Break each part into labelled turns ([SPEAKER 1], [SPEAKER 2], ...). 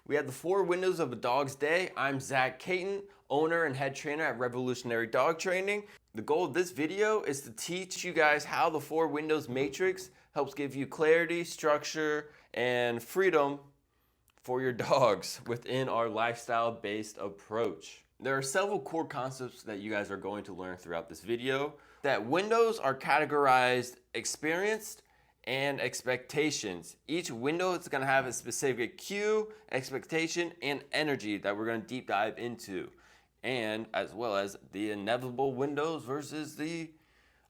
[SPEAKER 1] We have the 4 windows of a dog's day. I'm Zach Caton, owner and head trainer at Revolutionary Dog Training. The goal of this video is to teach you guys how the 4 windows matrix helps give you clarity, structure, and freedom for your dogs within our lifestyle-based approach. There are several core concepts that you guys are going to learn throughout this video. That windows are categorized experienced and expectations. Each window is going to have a specific cue, expectation, and energy that we're going to deep dive into, and as well as the inevitable windows versus the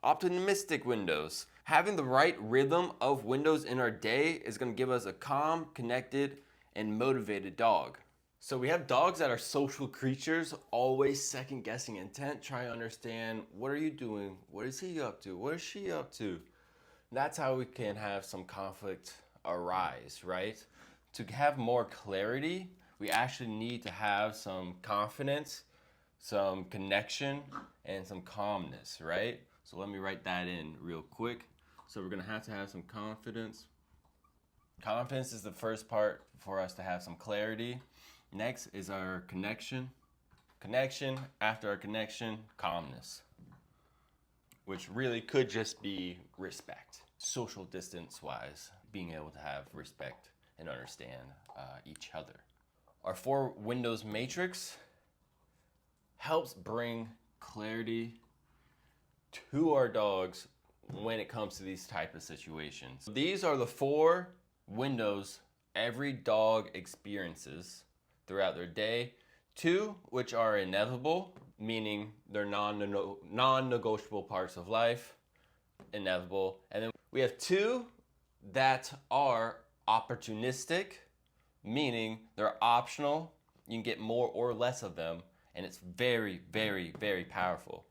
[SPEAKER 1] optimistic windows. Having the right rhythm of windows in our day is going to give us a calm, connected, and motivated dog. So we have dogs that are social creatures, always second guessing intent, trying to understand, what are you doing? What is he up to? What is she up to? That's how we can have some conflict arise, right? To have more clarity, we actually need to have some confidence, some connection, and some calmness, right? So let me write that in real quick. So we're gonna have to have some confidence. Confidence is the first part for us to have some clarity. Next is our connection. Connection, after our connection, calmness, which really could just be respect. Social distance wise, being able to have respect and understand each other. Our 4 windows matrix helps bring clarity to our dogs when it comes to these type of situations. These are the 4 windows every dog experiences throughout their day. 2 which are inevitable, meaning they're non-negotiable parts of life, inevitable. And then we have 2 that are opportunistic, meaning they're optional. You can get more or less of them, and it's very, very, very powerful.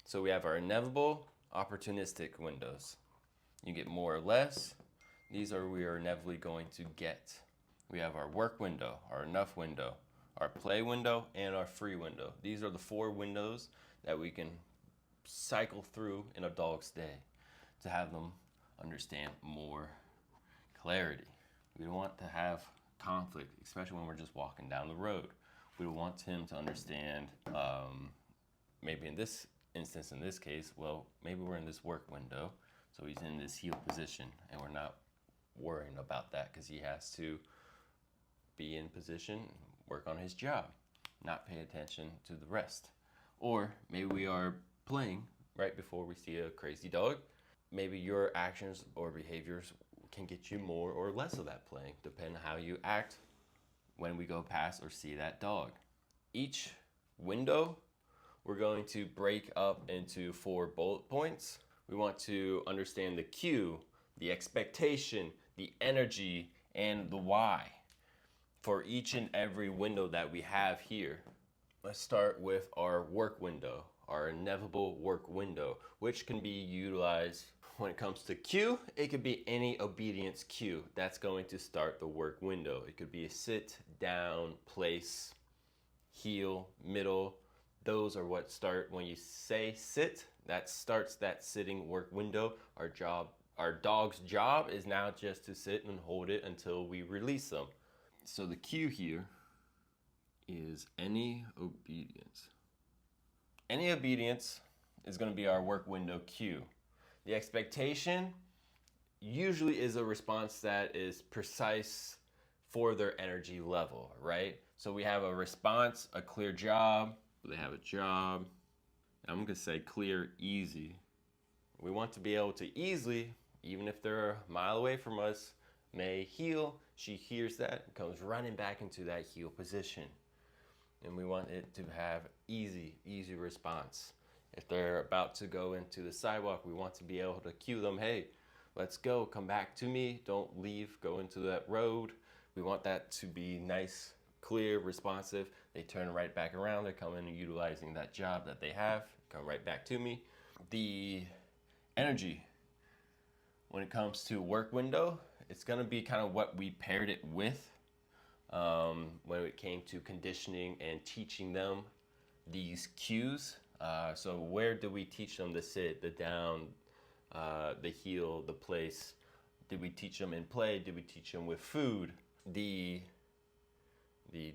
[SPEAKER 1] So we have our inevitable, opportunistic windows. You get more or less. These are we are inevitably going to get. We have our work window, our enough window, our play window, and our free window. These are the 4 windows that we can cycle through in a dog's day to have them understand more clarity. We don't want to have conflict, especially when we're just walking down the road. We want him to understand, maybe in this instance, in this case, well, maybe we're in this work window, so he's in this heel position, and we're not worrying about that because he has to be in position, work on his job, not pay attention to the rest. Or maybe we are playing right before we see a crazy dog. Maybe your actions or behaviors can get you more or less of that playing, depending on how you act when we go past or see that dog. Each window we're going to break up into 4 bullet points. We want to understand the cue, the expectation, the energy, and the why for each and every window that we have here. Let's start with our work window, our inevitable work window, which can be utilized when it comes to cue. It could be any obedience cue that's going to start the work window. It could be a sit, down, place, heel, middle. Those are what start when you say sit. That starts that sitting work window. Our dog's job is now just to sit and hold it until we release them. So the cue here is any obedience. Any obedience is going to be our work window cue. The expectation usually is a response that is precise for their energy level, right? So we have a response, a clear job. They have a job. I'm going to say clear, easy. We want to be able to easily, even if they're a mile away from us, may heel. She hears that, comes running back into that heel position. And we want it to have easy response. If they're about to go into the sidewalk, we want to be able to cue them, hey, let's go, come back to me, don't leave, go into that road. We want that to be nice, clear, responsive. They turn right back around, they're coming and utilizing that job that they have, come right back to me. The energy, when it comes to work window, it's gonna be kind of what we paired it with when it came to conditioning and teaching them these cues. So where do we teach them the sit, the down, the heel, the place? Did we teach them in play? Did we teach them with food? The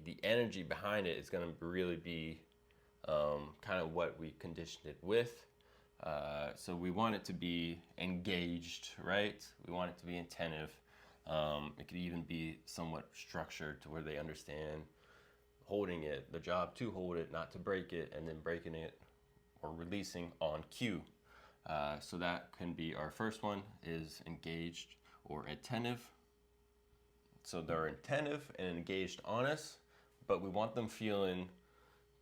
[SPEAKER 1] the energy behind it is going to really be kind of what we conditioned it with. So we want it to be engaged, right? We want it to be attentive. It could even be somewhat structured to where they understand holding it, the job to hold it, not to break it, and then breaking it or releasing on cue. So that can be our first one, is engaged or attentive. So they're attentive and engaged on us, but we want them feeling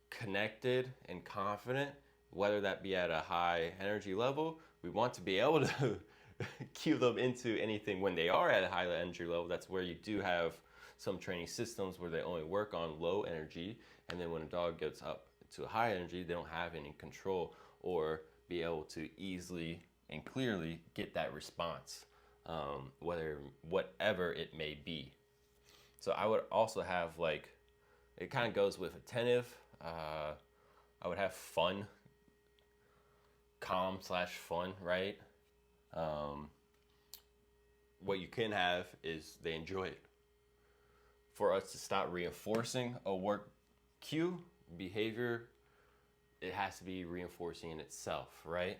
[SPEAKER 1] connected and confident, whether that be at a high energy level. We want to be able to cue them into anything when they are at a high energy level. That's where you do have some training systems where they only work on low energy, and then when a dog gets up to a high energy, they don't have any control or be able to easily and clearly get that response, whatever it may be. So I would also have, like, it kind of goes with attentive. I would have fun, calm/fun, right? What you can have is they enjoy it. For us to stop reinforcing a work cue behavior, it has to be reinforcing in itself, right?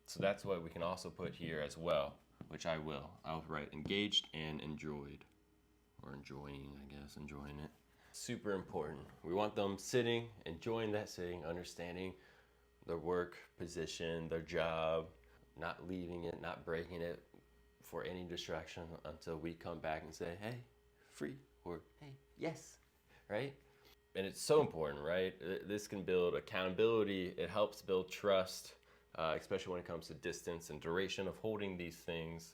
[SPEAKER 1] So that's what we can also put here as well, which I will. I'll write engaged and enjoyed, or enjoying, I guess, enjoying it. Super important. We want them sitting, enjoying that sitting, understanding their work position, their job, not leaving it, not breaking it for any distraction until we come back and say, hey, free, or hey, yes, right? And it's so important, right? This can build accountability. It helps build trust, especially when it comes to distance and duration of holding these things,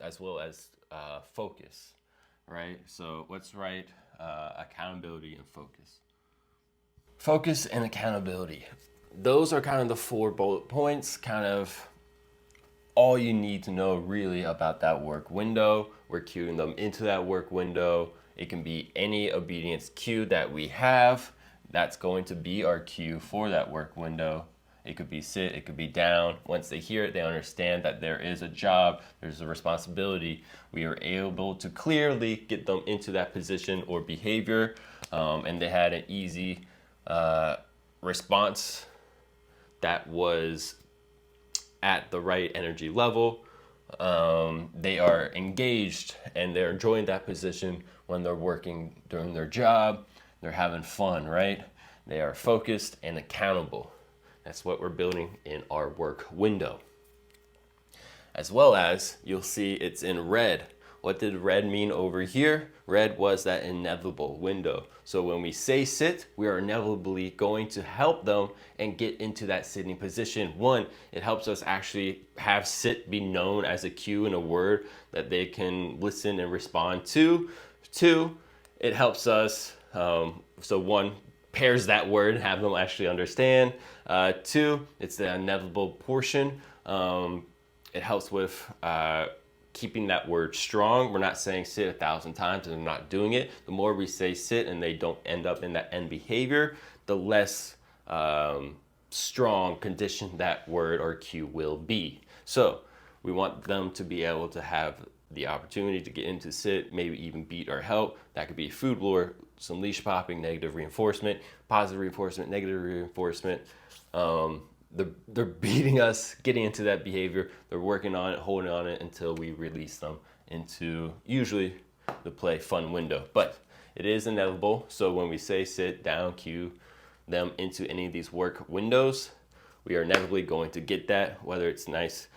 [SPEAKER 1] as well as focus, right? So let's write accountability and focus. Focus and accountability. Those are kind of the 4 bullet points, kind of all you need to know really about that work window. We're cueing them into that work window. It can be any obedience cue that we have. That's going to be our cue for that work window. It could be sit, it could be down. Once they hear it, they understand that there is a job, there's a responsibility. We are able to clearly get them into that position or behavior, and they had an easy response that was at the right energy level. They are engaged and they're enjoying that position when they're working, doing their job. They're having fun, right? They are focused and accountable. That's what we're building in our work window. As well as, you'll see it's in red. What did red mean over here? Red was that inevitable window. So when we say sit, we are inevitably going to help them and get into that sitting position. 1, it helps us actually have sit be known as a cue and a word that they can listen and respond to. 2, it helps us, so 1, pairs that word and have them actually understand. 2, it's the inevitable portion. It helps with keeping that word strong. We're not saying sit 1,000 times and they're not doing it. The more we say sit and they don't end up in that end behavior, the less strong condition that word or cue will be. So we want them to be able to have the opportunity to get into sit, maybe even beat or help. That could be food lure, some leash popping, negative reinforcement, positive reinforcement, negative reinforcement. They're beating us, getting into that behavior. They're working on it, holding on it until we release them into usually the play fun window. But it is inevitable. So when we say sit down, cue them into any of these work windows, we are inevitably going to get that, whether it's nice,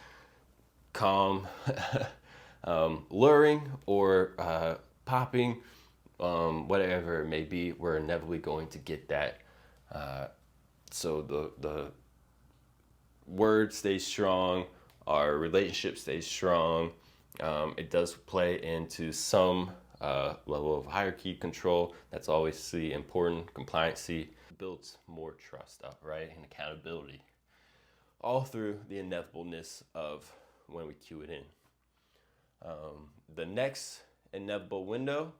[SPEAKER 1] calm, luring, or popping, whatever it may be, we're inevitably going to get that. So the word stays strong, our relationship stays strong. It does play into some level of hierarchy control. That's obviously important. Compliancy builds more trust up, right? And accountability. All through the inevitableness of when we cue it in. The next inevitable window,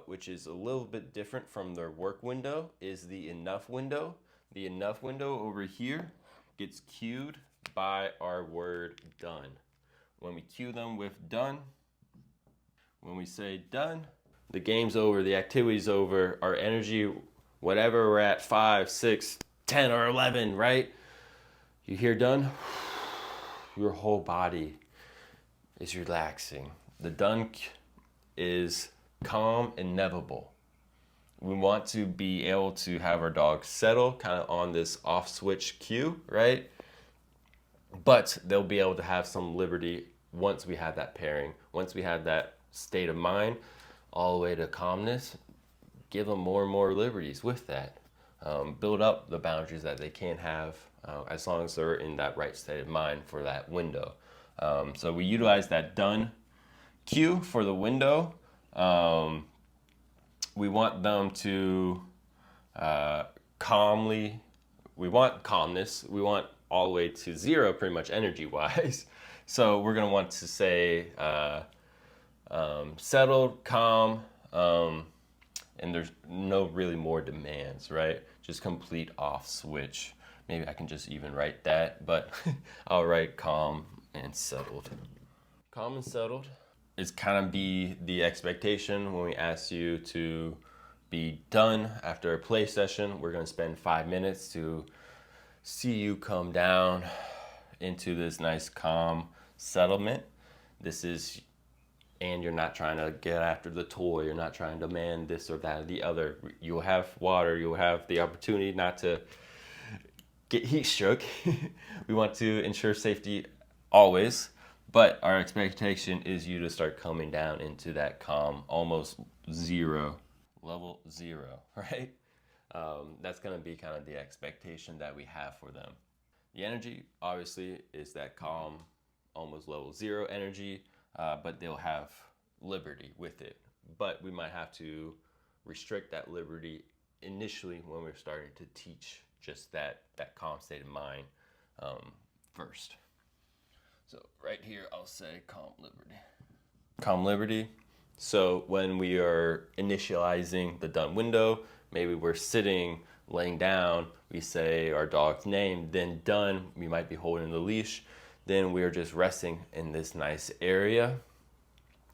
[SPEAKER 1] which is a little bit different from their work window, is the enough window. The enough window over here gets cued by our word done. When we cue them with done, when we say done, the game's over, the activity's over, our energy, whatever we're at, 5, 6, 10, or 11, right? You hear done, your whole body is relaxing. The done is calm and inevitable. We want to be able to have our dog settle kind of on this off switch cue, right? But they'll be able to have some liberty once we have that pairing, once we have that state of mind, all the way to calmness. Give them more and more liberties with that. Build up the boundaries that they can't have as long as they're in that right state of mind for that window. So we utilize that done cue for the window. We want them to calmly, we want calmness, we want all the way to 0 pretty much energy wise. So we're gonna want to say settled, calm, and there's no really more demands, right? Just complete off switch. Maybe I can just even write that, but I'll write calm and settled. Calm and settled is kind of be the expectation when we ask you to be done after a play session. We're gonna spend 5 minutes to see you come down into this nice calm settlement. And you're not trying to get after the toy, you're not trying to demand this or that or the other. You'll have water, you'll have the opportunity not to get heat stroke. We want to ensure safety always, but our expectation is you to start coming down into that calm, almost 0, level 0, right? That's gonna be kind of the expectation that we have for them. The energy, obviously, is that calm, almost level 0 energy, but they'll have liberty with it. But we might have to restrict that liberty initially when we're starting to teach just that calm state of mind first. So right here, I'll say calm liberty. Calm liberty. So when we are initializing the done window, maybe we're sitting, laying down, we say our dog's name, then done, we might be holding the leash, then we're just resting in this nice area.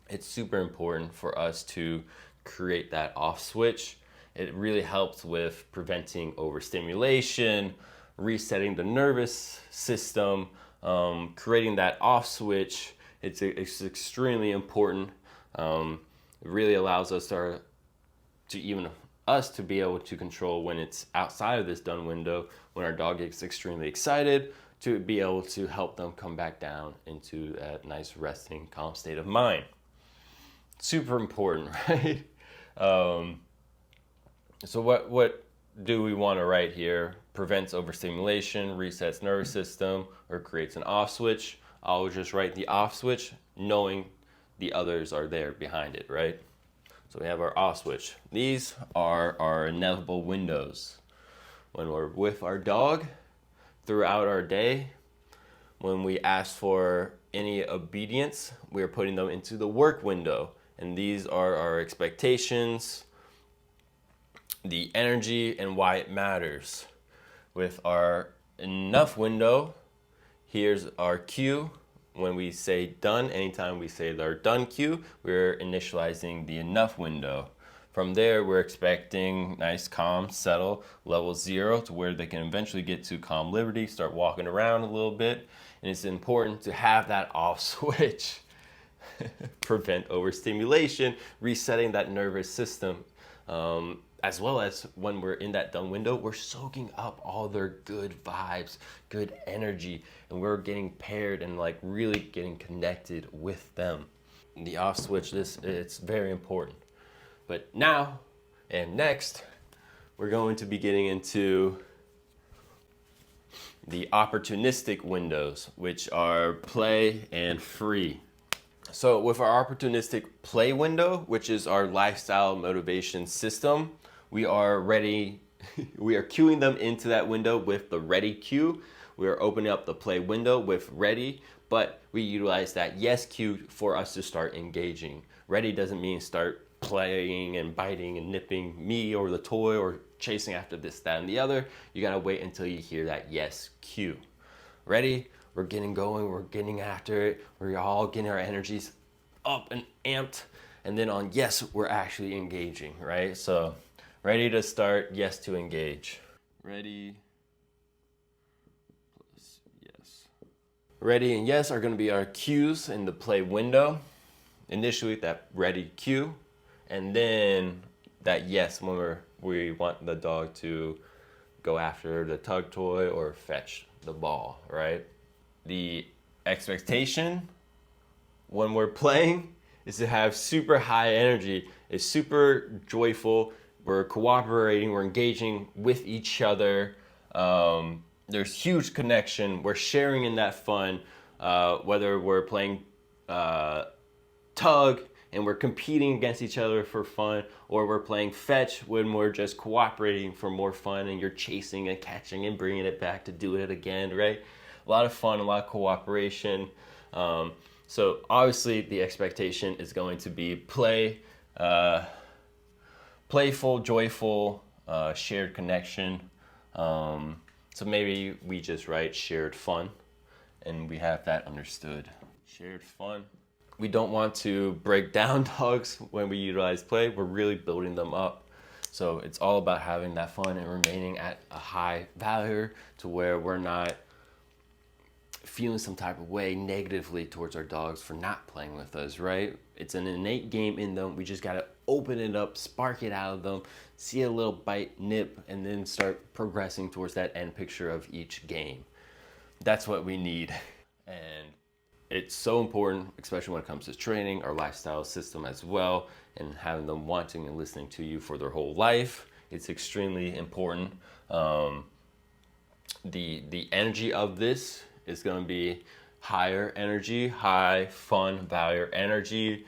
[SPEAKER 1] It's super important for us to create that off switch. It really helps with preventing overstimulation, resetting the nervous system, creating that off switch. It's extremely important. It really allows us to be able to control when it's outside of this done window, when our dog gets extremely excited, to be able to help them come back down into that nice resting, calm state of mind. Super important, right? So what do we want to write here? Prevents overstimulation, resets nervous system, or creates an off switch. I'll just write the off switch, knowing the others are there behind it, right? So we have our off switch. These are our inevitable windows. When we're with our dog throughout our day, when we ask for any obedience, we are putting them into the work window. And these are our expectations, the energy, and why it matters. With our enough window, here's our cue. When we say done, anytime we say our done cue, we're initializing the enough window. From there, we're expecting nice, calm, settle, level 0 to where they can eventually get to calm liberty, start walking around a little bit. And it's important to have that off switch. Prevent overstimulation, resetting that nervous system. As well as when we're in that done window, we're soaking up all their good vibes, good energy, and we're getting paired and like really getting connected with them. The off switch, it's very important. But now and next, we're going to be getting into the opportunistic windows, which are play and free. So with our opportunistic play window, which is our lifestyle motivation system, we are cueing them into that window with the ready cue. We are opening up the play window with ready, but we utilize that yes cue for us to start engaging. Ready doesn't mean start playing and biting and nipping me or the toy or chasing after this, that, and the other. You gotta wait until you hear that yes cue. Ready? We're getting going, we're getting after it, we're all getting our energies up and amped, And then on yes, we're actually engaging, right? So ready to start, yes to engage. Ready plus yes. Ready and yes are going to be our cues in the play window. Initially that ready cue, and then that yes when we want the dog to go after the tug toy or fetch the ball, right? The expectation when we're playing is to have super high energy, is super joyful, we're cooperating, we're engaging with each other, there's huge connection, we're sharing in that fun, whether we're playing tug and we're competing against each other for fun, or we're playing fetch when we're just cooperating for more fun and you're chasing and catching and bringing it back to do it again, right? A lot of fun, a lot of cooperation. So obviously the expectation is going to be playful, joyful, shared connection. So maybe we just write shared fun and we have that understood. Shared fun. We don't want to break down dogs when we utilize play. We're really building them up. So it's all about having that fun and remaining at a high value to where we're not feeling some type of way negatively towards our dogs for not playing with us, right? It's an innate game in them. We just got to open it up, spark it out of them, see a little bite, nip, and then start progressing towards that end picture of each game. That's what we need. And it's so important, especially when it comes to training, our lifestyle system as well, and having them wanting and listening to you for their whole life. It's extremely important. The energy of this is going to be higher energy, high fun, value energy,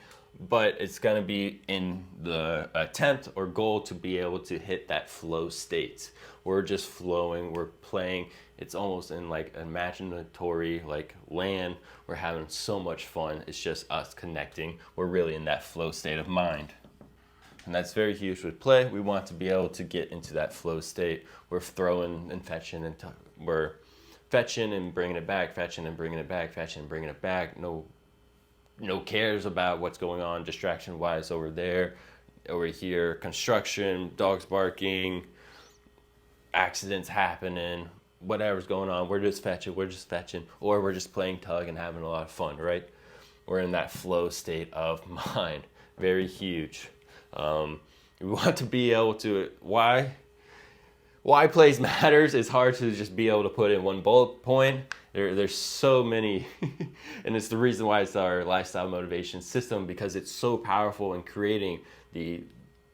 [SPEAKER 1] but it's going to be in the attempt or goal to be able to hit that flow state. We're just flowing, we're playing. It's almost in like imaginatory like land. We're having so much fun. It's just us connecting. We're really in that flow state of mind. And that's very huge with play. We want to be able to get into that flow state. We're throwing and fetching and we're fetching and bringing it back, fetching and bringing it back, fetching and bringing it back. No cares about what's going on distraction wise over there, over here, construction, dogs barking, accidents happening, whatever's going on. We're just fetching, or we're just playing tug and having a lot of fun, right? We're in that flow state of mind. Very huge. We want to be able to, why plays matters is hard to just be able to put in one bullet point. There's so many, and it's the reason why it's our lifestyle motivation system, because it's so powerful in creating the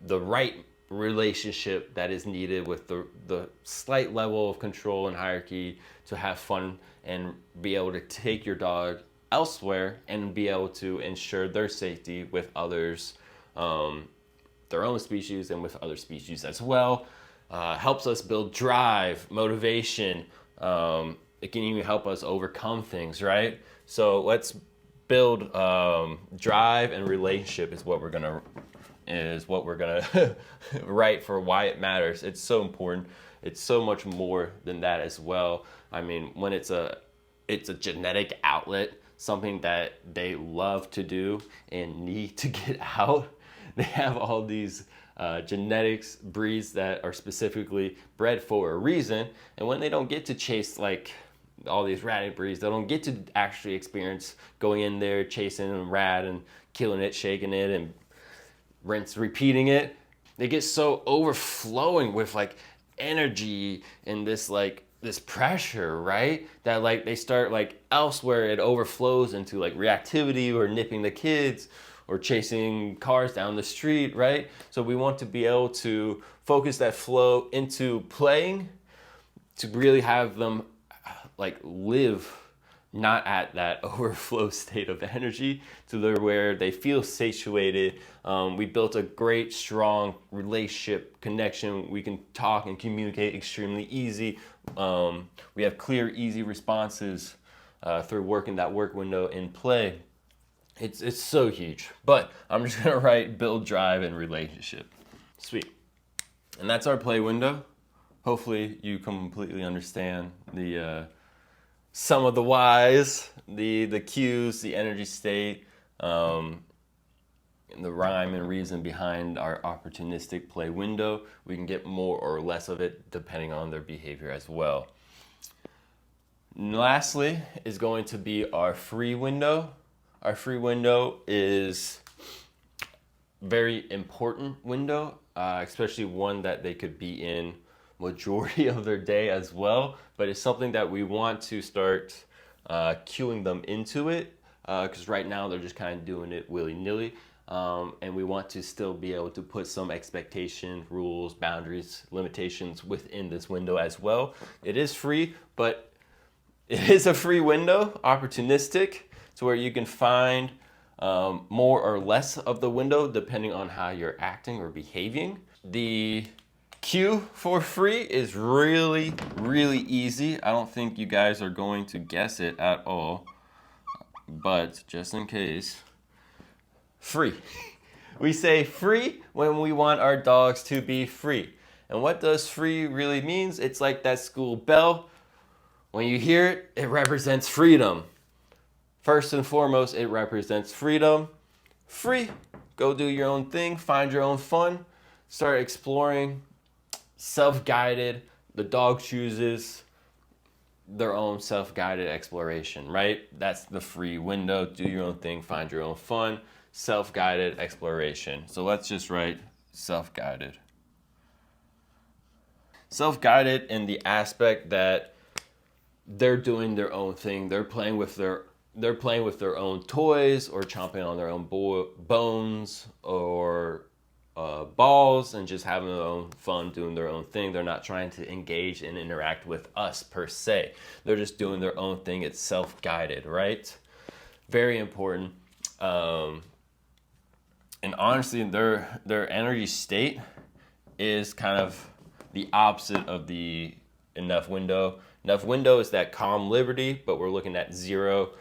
[SPEAKER 1] right relationship that is needed with the slight level of control and hierarchy to have fun and be able to take your dog elsewhere and be able to ensure their safety with others, their own species and with other species as well. Helps us build drive, motivation. It can even help us overcome things, right? So let's build drive and relationship is what we're gonna write for why it matters. It's so important. It's so much more than that as well. I mean, when it's a genetic outlet, something that they love to do and need to get out. They have all these genetics breeds that are specifically bred for a reason, and when they don't get to chase like all these ratted breeds, they don't get to actually experience going in there chasing a rat and killing it, shaking it, and repeating it. They get so overflowing with like energy and this pressure, right? That like they start like elsewhere, it overflows into like reactivity or nipping the kids or chasing cars down the street, right? So we want to be able to focus that flow into playing to really have them like live not at that overflow state of energy to where they feel satiated. We built a great, strong relationship connection. We can talk and communicate extremely easy. We have clear, easy responses through working that work window in play. It's so huge, but I'm just gonna write build, drive, and relationship. Sweet. And that's our play window. Hopefully you completely understand the some of the whys, the cues, the energy state. the rhyme and reason behind our opportunistic play window. We can get more or less of it depending on their behavior as well. And lastly is going to be our free window. Our free window is very important window, especially one that they could be in majority of their day as well, but it's something that we want to start cueing them into it, because right now they're just kind of doing it willy-nilly, and we want to still be able to put some expectation, rules, boundaries, limitations within this window as well. It is free, but it is a free window, opportunistic, to where you can find more or less of the window depending on how you're acting or behaving. The cue for free is really, really easy. I don't think you guys are going to guess it at all, but just in case, free. We say free when we want our dogs to be free. And what does free really means? It's like that school bell. When you hear it, it represents freedom. First and foremost, it represents freedom. Free. Go do your own thing, find your own fun, start exploring. Self-guided, the dog chooses their own self-guided exploration, right? That's the free window. Do your own thing, find your own fun, self-guided exploration. So let's just write self-guided. Self-guided in the aspect that they're doing their own thing. They're playing with their own toys, or chomping on their own bones, or balls, and just having their own fun, doing their own thing. They're not trying to engage and interact with us per se. They're just doing their own thing. It's self-guided, right? Very important. And honestly, their energy state is kind of the opposite of the enough window. Enough window is that calm liberty, but we're looking at zero,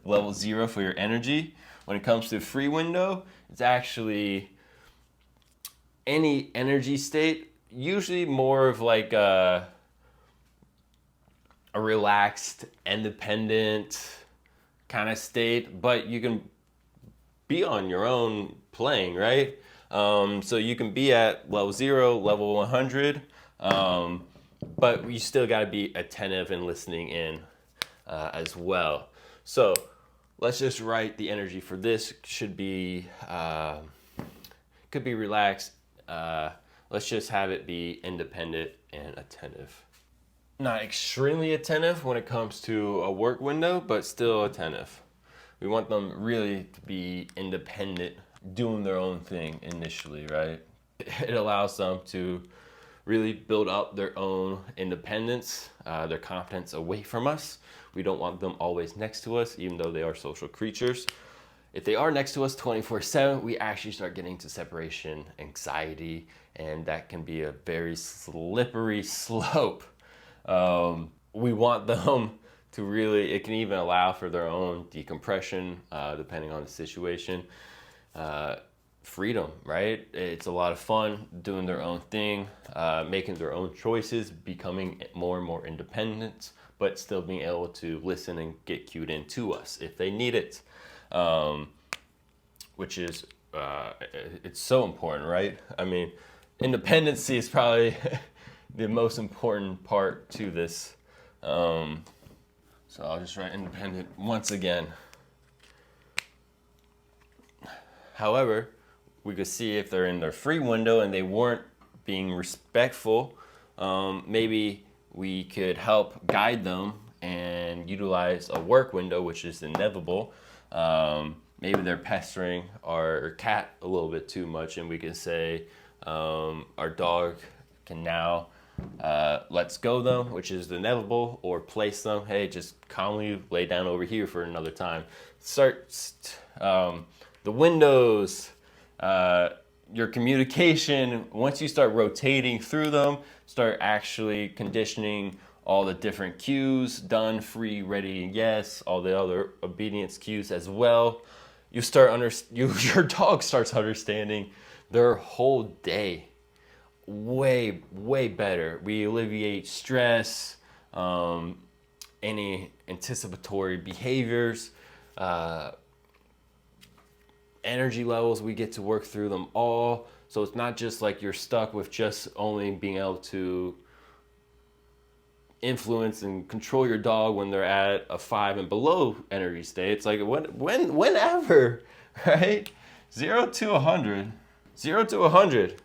[SPEAKER 1] level 0 for your energy. When it comes to free window, it's actually any energy state, usually more of like a relaxed, independent kind of state, but you can be on your own playing, right? So you can be at level 0, level 100, but you still got to be attentive and listening in as well. So let's just write the energy for this. Should be, could be relaxed. Let's just have it be independent and attentive. Not extremely attentive when it comes to a work window, but still attentive. We want them really to be independent, doing their own thing initially, right? It allows them to really build up their own independence, their confidence away from us. We don't want them always next to us, even though they are social creatures. If they are next to us 24/7, we actually start getting to separation anxiety, and that can be a very slippery slope. We want them to really, it can even allow for their own decompression, depending on the situation. Freedom, right? It's a lot of fun doing their own thing, making their own choices, becoming more and more independent, but still being able to listen and get cued into us if they need it. Which is, it's so important, right? I mean, independency is probably the most important part to this. So I'll just write independent once again. However, we could see if they're in their free window and they weren't being respectful, maybe we could help guide them and utilize a work window, which is inevitable. Maybe they're pestering our cat a little bit too much, and we can say our dog can now let's go them, which is inevitable, or place them. Hey, just calmly lay down over here for another time. Start the windows, your communication. Once you start rotating through them, start actually conditioning all the different cues, done, free, ready, yes, all the other obedience cues as well. You start your dog starts understanding their whole day way better. We alleviate stress, any anticipatory behaviors, energy levels. We get to work through them all. So it's not just like you're stuck with just only being able to influence and control your dog when they're at a 5 and below energy state. It's like whenever, right? 0 to 100. 0 to 100.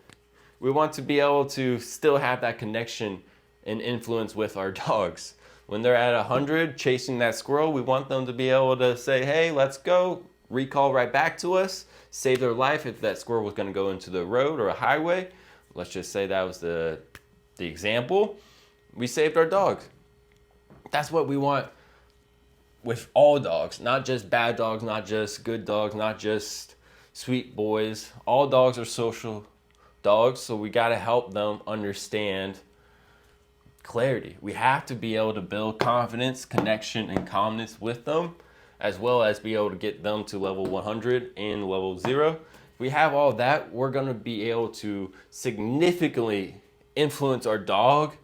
[SPEAKER 1] We want to be able to still have that connection and influence with our dogs. When they're at 100 chasing that squirrel, we want them to be able to say, hey, let's go, recall right back to us, save their life if that squirrel was going to go into the road or a highway. Let's just say that was the example. We saved our dogs. That's what we want with all dogs, not just bad dogs, not just good dogs, not just sweet boys. All dogs are social dogs, so we got to help them understand clarity. We have to be able to build confidence, connection, and calmness with them, as well as be able to get them to level 100 and level 0. If we have all that, we're going to be able to significantly influence our dog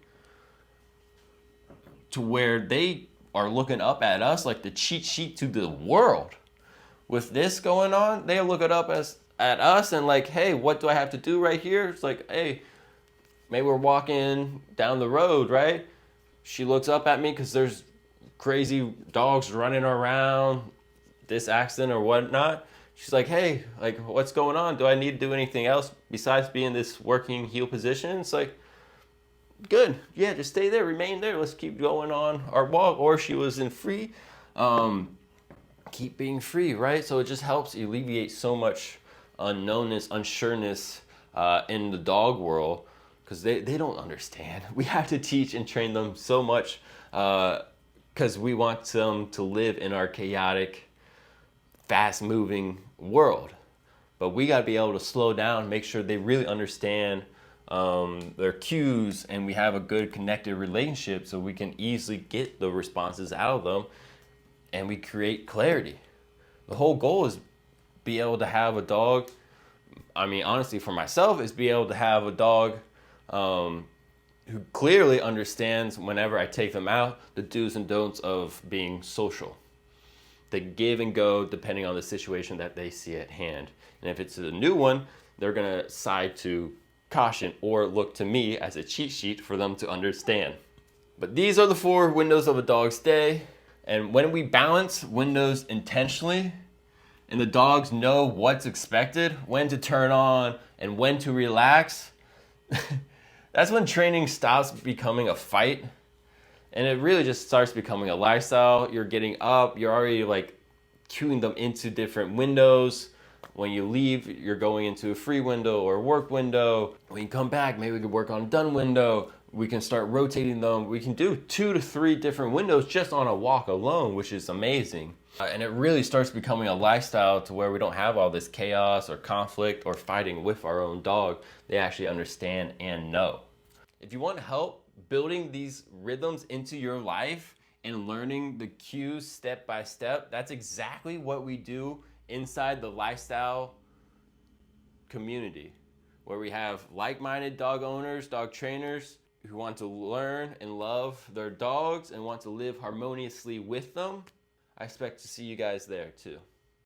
[SPEAKER 1] to where they are looking up at us like the cheat sheet to the world. With this going on, they look it up at us and like, hey, what do I have to do right here? It's like, hey, maybe we're walking down the road, right? She looks up at me because there's crazy dogs running around, this accident or whatnot. She's like, hey, like, what's going on? Do I need to do anything else besides be in this working heel position? It's like, good. Yeah, just stay there, remain there. Let's keep going on our walk. Or she was in free. Keep being free, right? So it just helps alleviate so much unknownness, unsureness in the dog world, because they don't understand. We have to teach and train them so much because we want them to live in our chaotic, fast-moving world. But we got to be able to slow down, make sure they really understand their cues, and we have a good connected relationship so we can easily get the responses out of them, and we create clarity. The whole goal is be able to have a dog, I mean, honestly, for myself, is be able to have a dog who clearly understands whenever I take them out, the do's and don'ts of being social. The give and go depending on the situation that they see at hand. And if it's a new one, they're gonna side to caution or look to me as a cheat sheet for them to understand. But these are the 4 windows of a dog's day. And when we balance windows intentionally, and the dogs know what's expected, when to turn on and when to relax, that's when training stops becoming a fight. And it really just starts becoming a lifestyle. You're getting up, you're already like cueing them into different windows. When you leave, you're going into a free window or a work window. When you come back, maybe we could work on a done window. We can start rotating them. We can do 2 to 3 different windows just on a walk alone, which is amazing. And it really starts becoming a lifestyle to where we don't have all this chaos or conflict or fighting with our own dog. They actually understand and know. If you want help building these rhythms into your life and learning the cues step by step, that's exactly what we do inside the lifestyle community, where we have like-minded dog owners, dog trainers who want to learn and love their dogs and want to live harmoniously with them. I expect to see you guys there too.